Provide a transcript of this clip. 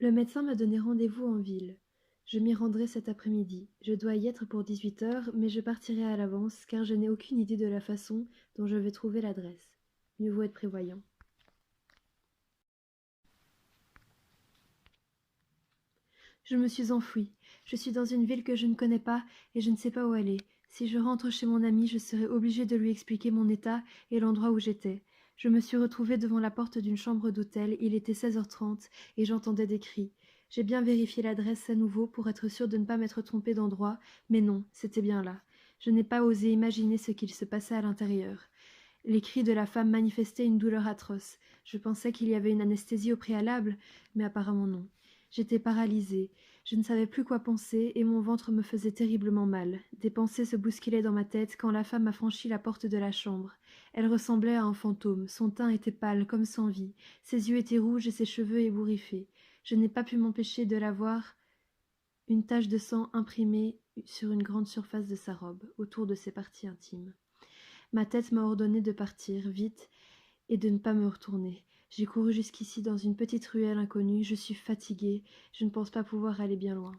Le médecin m'a donné rendez-vous en ville. Je m'y rendrai cet après-midi. Je dois y être pour 18 heures, mais je partirai à l'avance, car je n'ai aucune idée de la façon dont je vais trouver l'adresse. Mieux vaut être prévoyant. Je me suis enfouie. Je suis dans une ville que je ne connais pas et je ne sais pas où aller. Si je rentre chez mon ami, je serai obligée de lui expliquer mon état et l'endroit où j'étais. Je me suis retrouvée devant la porte d'une chambre d'hôtel. Il était 16h30 et j'entendais des cris. J'ai bien vérifié l'adresse à nouveau pour être sûre de ne pas m'être trompée d'endroit, mais non, c'était bien là. Je n'ai pas osé imaginer ce qu'il se passait à l'intérieur. Les cris de la femme manifestaient une douleur atroce. Je pensais qu'il y avait une anesthésie au préalable, mais apparemment non. J'étais paralysée. Je ne savais plus quoi penser et mon ventre me faisait terriblement mal. Des pensées se bousculaient dans ma tête quand la femme a franchi la porte de la chambre. Elle ressemblait à un fantôme. Son teint était pâle, comme sans vie. Ses yeux étaient rouges et ses cheveux ébouriffés. Je n'ai pas pu m'empêcher de la voir, une tache de sang imprimée sur une grande surface de sa robe, autour de ses parties intimes. Ma tête m'a ordonné de partir, vite, et de ne pas me retourner. J'ai couru jusqu'ici dans une petite ruelle inconnue. Je suis fatiguée. Je ne pense pas pouvoir aller bien loin.